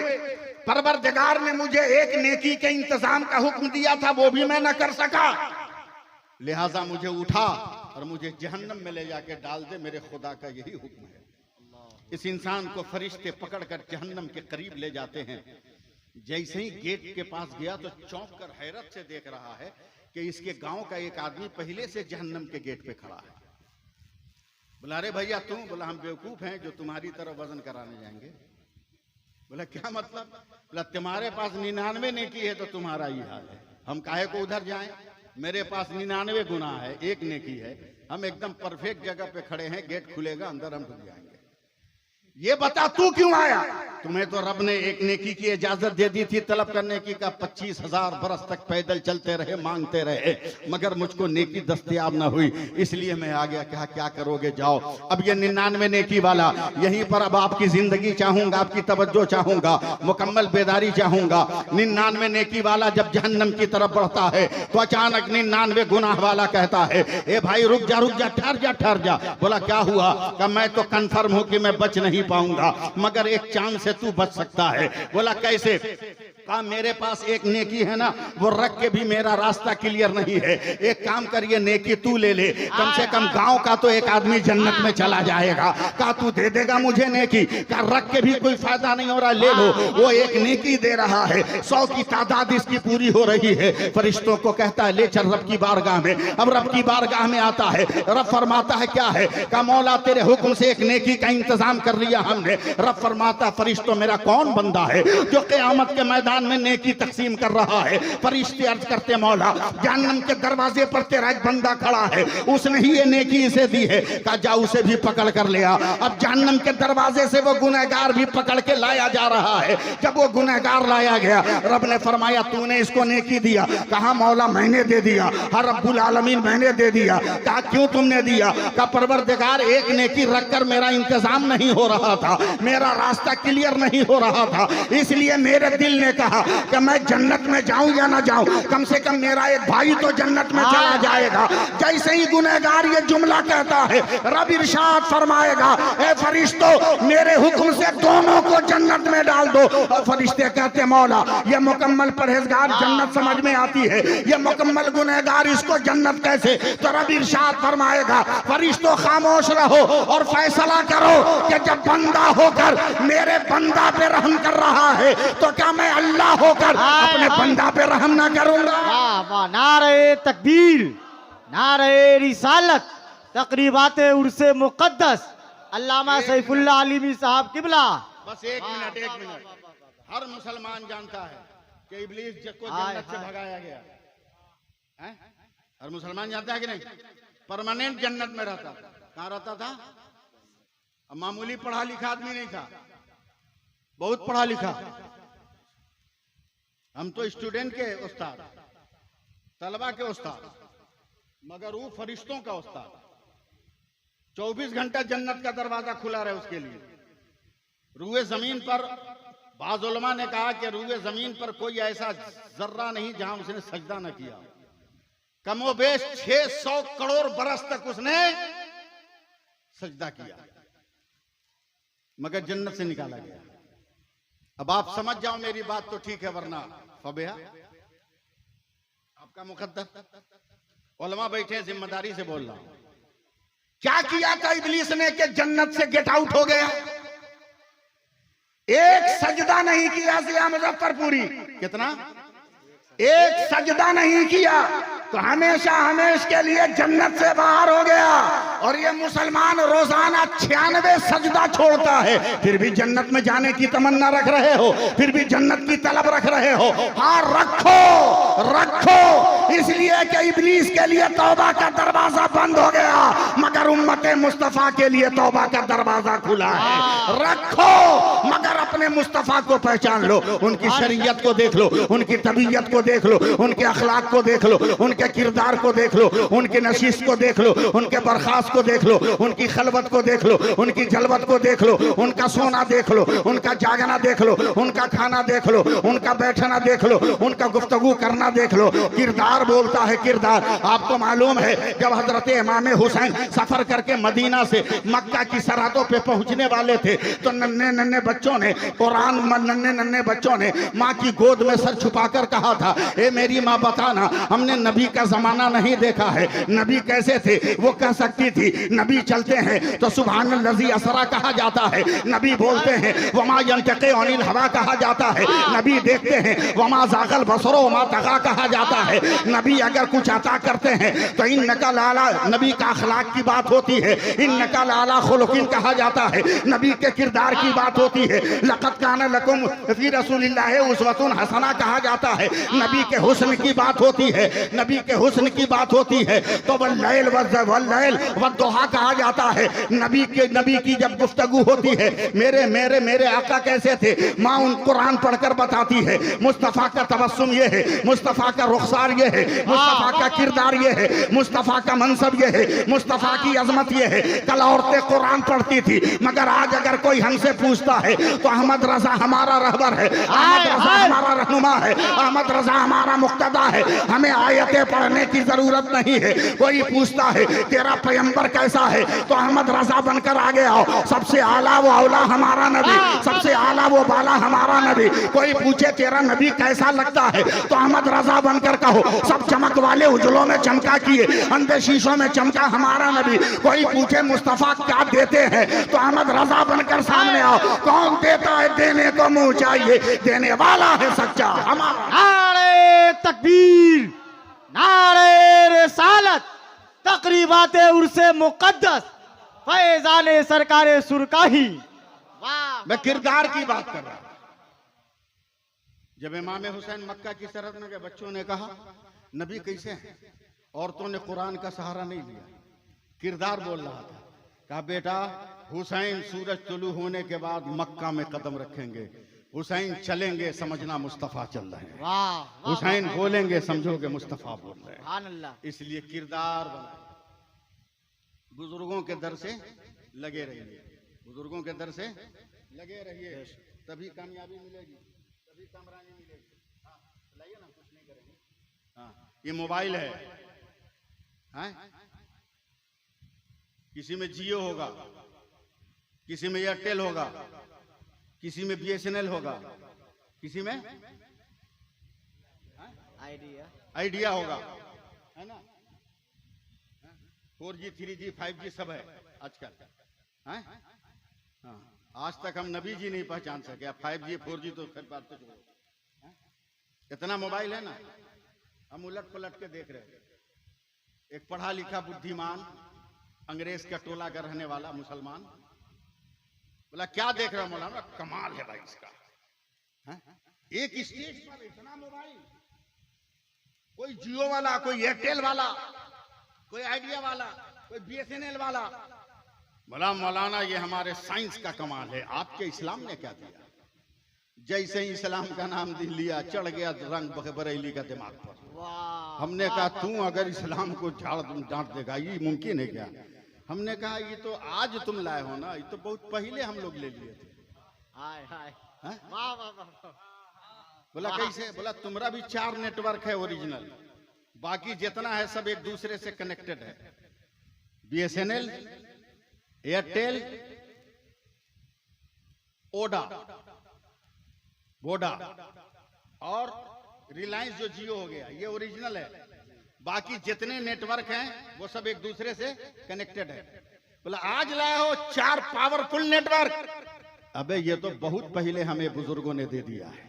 परवरदिगार ने मुझे एक नेकी के इंतजाम का हुक्म दिया था, वो भी मैं न कर सका, लिहाजा मुझे उठा और मुझे जहन्नम में ले जाके डाल दे, मेरे खुदा का यही हुक्म है। इस इंसान को फरिश्ते पकड़कर जहन्नम के करीब ले जाते हैं। जैसे ही गेट के पास गया तो चौंक कर हैरत से देख रहा है कि इसके गांव का एक आदमी पहले से जहन्नम के गेट पे खड़ा है। बोला, अरे भैया तुम? बोला, हम बेवकूफ हैं जो तुम्हारी तरफ वजन कराने जाएंगे। बोला, क्या मतलब? बोला, तुम्हारे पास 99 नेकी है तो तुम्हारा ही हाल है, हम काहे को उधर जाएं? मेरे पास 99 गुनाह है, एक नेकी है। हम एकदम परफेक्ट जगह पे खड़े हैं, गेट खुलेगा, अंदर हम ढुक जाएंगे। ये बता तू क्यों आया? तुम्हें तो रब ने एक नेकी की इजाजत दे दी थी तलब करने की, का 25,000 बरस तक पैदल चलते रहे, मांगते रहे, मगर मुझको नेकी दस्तयाब ना हुई, इसलिए मैं आ गया। कहा क्या करोगे, जाओ। अब ये 99 नेकी वाला यहीं पर अब आपकी जिंदगी चाहूंगा, आपकी तवज्जो चाहूंगा, मुकम्मल बेदारी चाहूंगा। 99 नेकी वाला जब जहन्नम की तरफ बढ़ता है तो अचानक 99 गुनाह वाला कहता है, ए भाई रुक जा, ठहर जा। बोला क्या हुआ? का मैं तो कन्फर्म हूं कि मैं बच नहीं पाऊंगा, मगर एक चांद से तू बच सकता है। बोला कैसे? कहा मेरे पास एक नेकी है ना, वो रख के भी मेरा रास्ता क्लियर नहीं है। एक काम करिए, नेकी तू ले ले, कम से कम गांव का तो एक आदमी जन्नत में चला जाएगा। कहा तू दे देगा मुझे नेकी? कहा रख के भी कोई फायदा नहीं हो रहा, ले लो। वो एक नेकी दे रहा है, 100 की तादाद इसकी पूरी हो रही है। फरिश्तों को कहता है ले चल रब की बारगाह में। अब रब की बारगाह में आता है, रब फरमाता है क्या है? कहा मौला तेरे हुक्म से एक नेकी का इंतजाम कर लिया हमने। रब फरमाता फरिश्तों मेरा कौन बंदा है जो क़यामत के मैदान में नेकी तकसीम कर रहा है? फरिश्ते अर्ज करते मौला जहन्नम के दरवाजे पर तेरा एक बंदा खड़ा है, उसने ही ये नेकी इसे दी है। कहा जा उसे भी पकड़ कर ले आ। अब जहन्नम के दरवाजे से वो गुनहगार भी पकड़ के लाया जा रहा है। जब वो गुनहगार लाया गया, रब ने फरमाया तूने इसको नेकी दिया? कहा मौला मैंने दे दिया, हर रब्बुल आलमीन मैंने दे दिया। कहा क्यों तुमने दिया? कहा परवरदिगार एक नेकी रखकर मेरा इंतजाम नहीं हो रहा था, मेरा रास्ता क्लियर नहीं हो रहा था, इसलिए मेरे दिल ने कहा कि मैं जन्नत में जाऊं या ना जाऊं, कम से कम मेरा एक भाई तो जन्नत में चला जाएगा। जैसे ही गुनहगार ये जुमला कहता है, रब इरशाद फरमाएगा ए फरिश्तों मेरे हुक्म से दोनों को जन्नत में डाल दो। और फरिश्ते कहते मौला ये मुकम्मल परहेजगार जन्नत समझ में आती है, ये मुकम्मल गुनहगार इसको जन्नत कैसे? तो रब इरशाद फरमाएगा फरिश्तों खामोश रहो और फैसला करो कि जब बंदा होकर मेरे बंदा पे रहम कर रहा है तो क्या मैं अल्लाह होकर अपने बंदा पे रहम ना करूंगा? वाह वाह, नारे तकबीर, नारे रिसालत, तकरीबाते उर्से मुकद्दस, अल्लामा सैफुल्लाह आलिमी साहब किबला। बस एक मिनट। हर मुसलमान जानता है कि इब्लीस को जन्नत से भगाया गया है। हर मुसलमान जानता है कि नहीं? परमानेंट जन्नत में रहता था। कहां रहता था? मामूली पढ़ा लिखा आदमी नहीं था, बहुत पढ़ा लिखा। हम तो स्टूडेंट के उस्ताद, तलबा के उस्ताद, मगर वो फरिश्तों का उस्ताद। 24 घंटा जन्नत का दरवाजा खुला रहे उसके लिए। रूए जमीन पर बाज़ उलमा ने कहा कि रूए जमीन पर कोई ऐसा जर्रा नहीं जहां उसने सजदा न किया। कमोबेश 600 करोड़ बरस तक उसने सजदा किया, मगर जन्नत से निकाला गया। अब आप समझ जाओ मेरी बात तो ठीक है, वरना फबेहा आपका मुकद्दर। उलमा बैठे, जिम्मेदारी से बोल रहा हूं। क्या किया था इब्लीस ने कि जन्नत से गेट आउट हो गया? एक सजदा नहीं किया ज़िया मुज़फ्फरपुरी। कितना? एक सजदा नहीं किया तो हमेशा हमेश के लिए जन्नत से बाहर हो गया। और ये मुसलमान रोजाना 96 सजदा छोड़ता है, फिर भी जन्नत में जाने की तमन्ना रख रहे हो, फिर भी जन्नत की तलब रख रहे हो। हाँ रखो, इसलिए कि इब्लीस के लिए तौबा का दरवाजा बंद हो गया, मगर उम्मत मुस्तफा के लिए तौबा का दरवाजा खुला है। रखो, मगर अपने मुस्तफा को पहचान लो, उनकी शरीयत को देख लो, उनकी तबीयत को देख लो, उनके अखलाक को देख लो, उनके किरदार को देख लो, उनके नशीस को देख लो, उनके बर्खास्त को देख लो, उनकी खलवत को देख लो, उनकी जलवत को देख लो, उनका सोना देख लो, उनका जागना देख लो, उनका खाना देख लो, उनका बैठना देख लो, उनका गुफ्तगू करना देख लो। किरदार बोलता है किरदार। आपको मालूम है जब हजरत इमाम हुसैन सफर करके मदीना से मक्का की सरहदों पे पहुंचने वाले थे तो नन्हे बच्चों ने कुरान नन्हे बच्चों ने माँ की गोद में सर छुपाकर कहा था, ए मेरी माँ बताना, हमने नबी का जमाना नहीं देखा है, नबी कैसे थे? वो कह सकती थी। नबी चलते हैं तो सुभानल्लज़ी असरा कहा जाता है, नबी बोलते हैं वमा यंतक़े अनिल हवा कहा जाता है, नबी देखते हैं वमा ज़ाग़ल बसरो वमा तग़ा कहा जाता है। नबी अगर कुछ अता करते हैं तो इन्नका लाला, नबी का अखलाक की बात होती है, इन्नका लाला खुलुक़िन कहा जाता है, नबी के किरदार की बात होती है। लक़द काना लकुम फ़ी रसूलिल्लाहि उस्वतुन हसना कहा जाता है, नबी के हुस्न की बात होती है, नबी के हुस्न की बात होती है। तो वल्लैल वद्दुहा कहा जाता है, नबी की जब गुफ्तगू होती है, मेरे मेरे मेरे आका कैसे थे, माँ उन कुरान पढ़कर बताती है। मुस्तफ़ा का तबस्सुम ये है, मुस्तफ़ा का रुखसार ये है, मुस्तफ़ा का किरदार ये है, मुस्तफ़ा का मनसब ये है, मुस्तफ़ा की अजमत ये है। कल औरतें कुरान पढ़ती थी, मगर आज अगर कोई हमसे पूछता है तो अहमद रजा हमारा रहबर है, अहमद रजा हमारा रहनुमा है, अहमद रजा हमारा मुक्तदा है। हमें आयतें पढ़ने की जरूरत नहीं है। कोई पूछता है तेरा पैगंबर कैसा है, तो अहमद रजा बनकर आगे आओ। सबसे आला वो औला हमारा नबी, सबसे आला वो बाला हमारा नबी। कोई पूछे तेरा नबी कैसा लगता है, तो अहमद रजा बनकर कहो। सब चमक वाले उजलों में चमका किए, अंधे शीशों में चमका हमारा नबी। कोई पूछे मुस्तफा क्या देते हैं, तो अहमद रजा बनकर सामने आओ। कौन देता है, देने को मुंह चाहिए, देने वाला है सच्चा हमारा। नारे तकबीर, नारे रिसालत, तकरीबाते उर्से मुकद्दस, फैजाने सरकारे सुरकाही। वाह, मैं किरदार की बात कर रहा हूं। जब इमाम हुसैन मक्का की सरहद में गए, बच्चों ने कहा नबी कैसे हैं, औरतों ने कुरान का सहारा नहीं लिया, किरदार बोल रहा था। कहा बेटा हुसैन सूरज तुलू होने के बाद मक्का में कदम रखेंगे, हुसैन चलेंगे समझना मुस्तफ़ा चल रहे हैं, वाह, हुसैन बोलेंगे समझोगे मुस्तफ़ा बोल रहे हैं। सुभान अल्लाह। इसलिए किरदार बनाए, बुजुर्गों के दर से लगे रहिए, बुजुर्गों के दर से लगे रहिए, तभी कामयाबी मिलेगी, तभी कामरानी मिलेगी। हाँ लाइए ना, कुछ नहीं करेंगे। हाँ ये मोबाइल है, हाँ? किसी में जियो होगा, किसी में एयरटेल होगा, किसी में BSNL होगा, किसी में आइडिया होगा, है ना? 4G 3G 5G सब है आजकल, हैं? हाँ आज तक हम नबी जी नहीं पहचान सके, 5G 4G तो फिर बात तो छोड़ो। इतना मोबाइल है ना, हम उलट पलट के देख रहे हैं। एक पढ़ा लिखा बुद्धिमान अंग्रेज का टोला का रहने वाला मुसलमान बोला क्या देख रहा मौलाना, कमाल है भाई इसका, है? एक स्टेज पर इतना मोबाइल, कोई जियो वाला, कोई एयरटेल वाला, कोई आइडिया वाला, कोई BSNL वाला। बोला मौलाना ये हमारे साइंस का कमाल है, आपके इस्लाम ने क्या दिया। जैसे ही इस्लाम का नाम लिया चढ़ गया रंग बरेली का दिमाग पर। हमने कहा तू अगर इस्लाम को झाड़ डांट देगा ये मुमकिन है क्या। हमने कहा ये तो आज तुम लाए हो ना, ये तो बहुत पहले हम लोग ले लिए थे। हाय हाय, हैं? वाह वाह वाह। बोला कैसे, बोला तुम्हारा भी 4 नेटवर्क है ओरिजिनल, बाकी जितना है सब एक दूसरे से कनेक्टेड है। BSNL, एयरटेल, ओडा, वोडा और रिलायंस जो जियो हो गया ये ओरिजिनल है, बाकी जितने नेटवर्क हैं वो सब एक दूसरे से कनेक्टेड है। बोला आज लाए हो 4 पावरफुल नेटवर्क। अबे ये तो बहुत पहले हमें बुजुर्गों ने दे दिया है।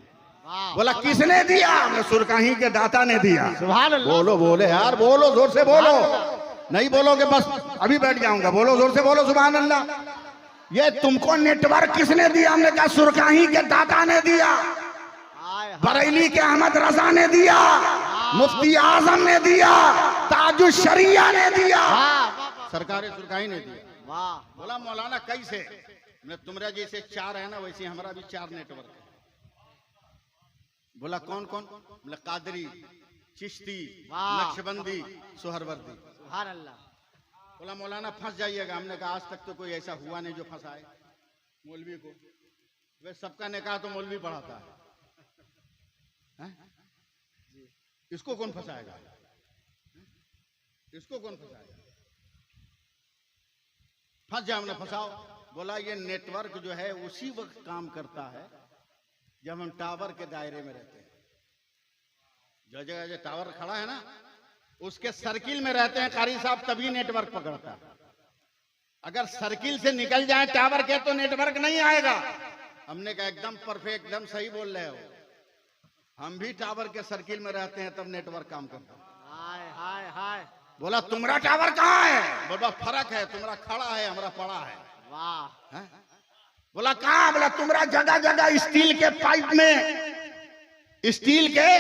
बोला किसने दिया, हमने सुरकाही के दाता ने दिया। सुभान अल्लाह। बोलो बोले यार, बोलो जोर से बोलो, नहीं बोलोगे बस अभी बैठ जाऊंगा। बोलो जोर से बोलो सुभान अल्लाह। ये तुमको नेटवर्क किसने दिया, हमने कहा सुरकाही के दाता ने दिया, बरेली के अहमद रजा ने दिया, मुफ्ती आजम ने दिया, ताजुल शरिया ने दिया, सरकार सुरकाही ने दिया। वाह। बोला मौलाना कैसे, तुम्हारा जैसे 4 है ना वैसे हमारा भी 4 नेटवर्क है। बोला कौन कौन, बोला कादरी, चिश्ती, नक्शबंदी, सोहरवर्दी। सुभान अल्लाह। बोला मौलाना फंस जाइएगा। हमने कहा आज तक तो कोई ऐसा हुआ नहीं जो फंसाए मौलवी को। वे सबका निकाह तो मौलवी पढ़ाता है, इसको कौन फंसाएगा, इसको कौन फंसाएगा। फंस जाए, हमने फंसाओ। बोला ये नेटवर्क जो है उसी वक्त काम करता है जब हम टावर के दायरे में रहते हैं। जो जगह जो टावर खड़ा है ना उसके सर्किल में रहते हैं कारी साहब, तभी नेटवर्क पकड़ता है। अगर सर्किल से निकल जाए टावर के तो नेटवर्क नहीं आएगा। हमने कहा एकदम परफेक्ट, एकदम सही बोल रहे हो। हम भी टावर के सर्किल में रहते हैं तब नेटवर्क काम करता है। हाय हाय हाय, बोला तुम्हारा टावर कहाँ है? बोला फर्क है, तुम्हारा खड़ा है हमारा पड़ा है। वाह। हैं? बोला कहाँ? बोला तुम्हारा जगह जगह स्टील के पाइप में, स्टील के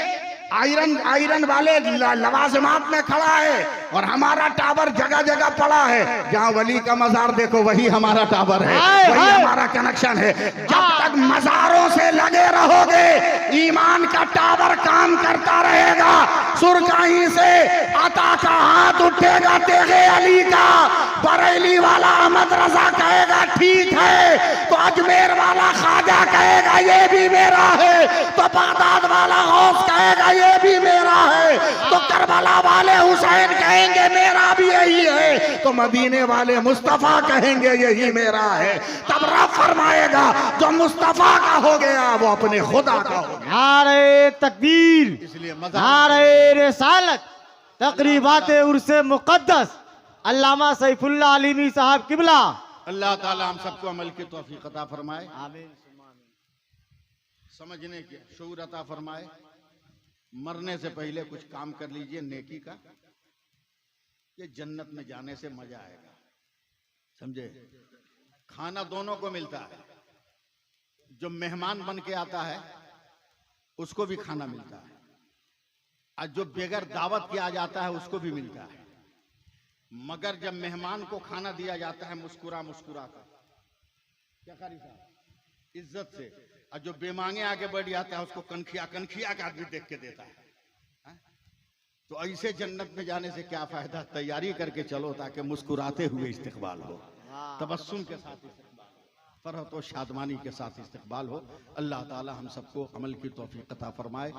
आयरन वाले लवाजमात में खड़ा है और हमारा टावर जगह जगह पड़ा है। जहाँ वली का मजार देखो वही हमारा टावर है, वही हमारा कनेक्शन है। जब तक मजारों से लगे रहोगे ईमान का टावर काम करता रहेगा। सुरकाही से अता का हाथ उठेगा तेगे अली का, बरेली वाला अहमद रजा कहेगा ठीक है, तो अजमेर वाला ख्वाजा कहेगा ये भी मेरा है, तो बागदाद वाला गौस कहेगा ये भी मेरा है, तो करबला वाले हुसैन कहेंगे मेरा भी यही है, तो मदीने वाले मुस्तफा कहेंगे यही मेरा है। तब रब फरमाएगा जो मुस्तफा का हो गया वो अपने खुदा का हो गया। नारे तकबीर, इसलिए मजा नारे रिसालत, तकरीबाते उर्से मुकद्दस अल्लामा सैफुल्लाह आलिमी साहब किबला। अल्लाह ताला हम सबको अमल की तौफीक अता फरमाए, आमीन। समझने की शऊर अता फरमाए। मरने से पहले कुछ काम कर लीजिए नेकी का, ये जन्नत में जाने से मजा आएगा। समझे? खाना दोनों को मिलता है, जो मेहमान बन के आता है उसको भी खाना मिलता है, और जो बेगर दावत किया जाता है उसको भी मिलता है। मगर जब मेहमान को खाना दिया जाता है मुस्कुरा मुस्कुरा कर, क्या कारी साहब, इज्जत से, और जो बेमांगे आगे बढ़ जाता है उसको कनखिया कनखिया का आदमी देख के देता है। तो ऐसे जन्नत में जाने से क्या फायदा? तैयारी करके चलो ताकि मुस्कुराते हुए इस्तिकबाल हो, तबस्सुम के साथ इस्तिकबाल, फरहत और शादमानी के साथ इस्तिकबाल हो। अल्लाह ताला हम सबको अमल की तौफीक अता फरमाए,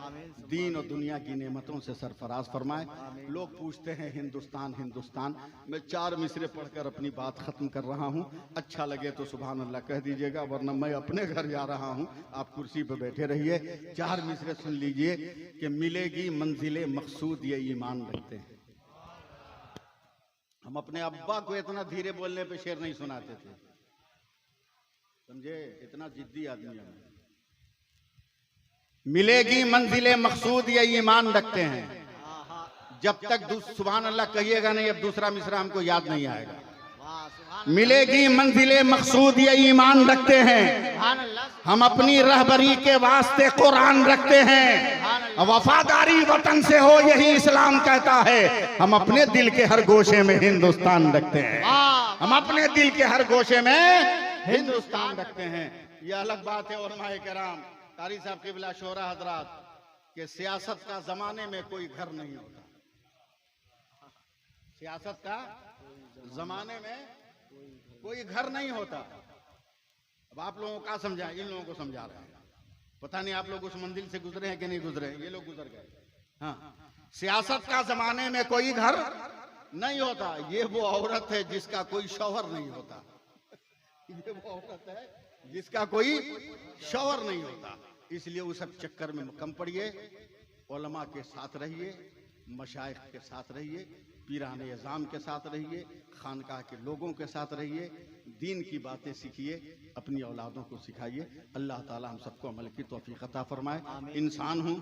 दीन और दुनिया की नेमतों से सरफराज फरमाए। लोग पूछते हैं हिंदुस्तान हिंदुस्तान, मैं 4 मिसरे पढ़कर अपनी बात खत्म कर रहा हूँ। अच्छा लगे तो सुभान अल्लाह कह दीजिएगा, वरना मैं अपने घर जा रहा हूँ, आप कुर्सी पर बैठे रहिए। 4 मिसरे सुन लीजिए कि मिलेगी मंजिले मकसूद ये ईमान रखते हैं। हम अपने अब्बा को इतना धीरे बोलने पे शेर नहीं सुनाते थे, समझे? इतना जिद्दी आदमी है। मिलेगी मंजिले मकसूद ये ईमान रखते हैं। जब तक सुभान अल्लाह कहिएगा नहीं, अब दूसरा मिसरा हमको याद नहीं आएगा। मिलेगी मंजिले मकसूद ये ईमान रखते हैं, हम अपनी रहबरी के वास्ते कुरान रखते हैं। वफादारी वतन से हो यही इस्लाम कहता है, हम अपने दिल के हर गोशे में हिंदुस्तान रखते हैं। हम अपने दिल के हर गोशे में हिंदुस्तान रखते हैं। यह अलग बात है उलमाए किराम, कारी साहब क़िबला शोरा हजरात, के सियासत का जमाने में कोई घर नहीं होता। सियासत का जमाने में कोई घर नहीं होता। अब आप लोगों का समझा, इन लोगों को समझा रहे हैं। पता नहीं आप लोग उस मंजिल से गुजरे हैं कि नहीं गुजरे, ये लोग गुजर गए। हाँ, सियासत का जमाने में कोई घर नहीं होता। ये वो औरत है जिसका कोई शौहर नहीं होता, ये वो औरत है जिसका कोई शौहर नहीं होता। इसलिए उस सब चक्कर में कम पड़िए, उलमा के साथ रहिए, मशाइख के साथ रहिए, पीरान एज़ाम के साथ रहिए, खानकाह के लोगों के साथ रहिए, दीन की बातें सीखिए, अपनी औलादों को सिखाइए। अल्लाह ताला हम सबको अमल की तौफीक अता फरमाए। इंसान हूँ,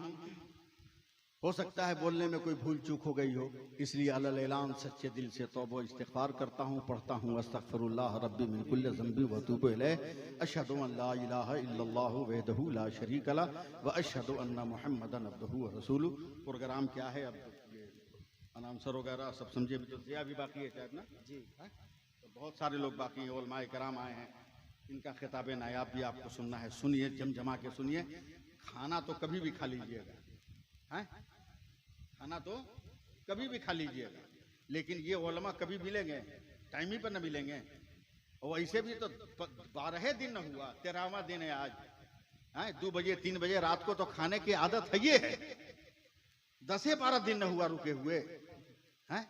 हो सकता है बोलने में कोई भूल चूक हो गई हो, इसलिए अल्ल ऐलान सच्चे दिल से तौबा इस्तिग़फ़ार करता हूँ, पढ़ता हूँ अस्तग़फ़िरुल्लाह रब्बी मिन कुल्लि ज़ंबी व अतूबु इलैह, अशहदु अन ला इलाहा इल्लल्लाहु वहदहु ला शरीक लह व अशहदु अन्ना मुहम्मदन अब्दुहु व रसूलुहु। प्रोग्राम क्या है, अब अनाउंसर वगैरह सब समझे, भी तो जिया भी बाकी है शायद ना जी, तो बहुत सारे लोग बाकी हैं, उलमाए किराम आए हैं, इनका खिताब नायाब भी आपको सुनना है। सुनिए, जमजमा के सुनिए। खाना तो कभी भी खा लीजिएगा, हैं? खाना तो कभी भी खा लीजिएगा, लेकिन ये उलमा कभी मिलेंगे? टाइम ही पर न मिलेंगे। और ऐसे भी तो 12 दिन न हुआ, 13वां दिन है आज, हैं? 2 बजे 3 बजे रात को तो खाने की आदत है, ये है। 10-12 दिन न हुआ रुके हुए, हैं?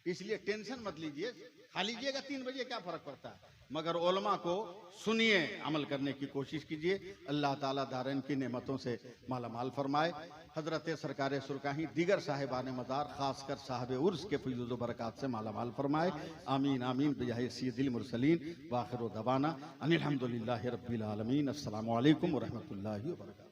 इसलिए टेंशन मत लीजिए, खा लीजिएगा 3 बजे, क्या फर्क पड़ता है, मगर उलमा को सुनिए, अमल करने की कोशिश कीजिए। अल्लाह ताला दारैन की नेमतों से माला माल फरमाए। हजरत सरकार सुरकाही दीगर साहिबान मदार खासकर साहब उर्स के फयूज़ बरक़ात से माला माल फरमाए। आमीन आमीन बिजाह सय्यदिल मुरसलीन व आखिर दवाना अनिल हम्दुलिल्लाहि रब्बिल आलमीन। अस्सलामु अलैकुम व रहमतुल्लाहि व बरकातहू।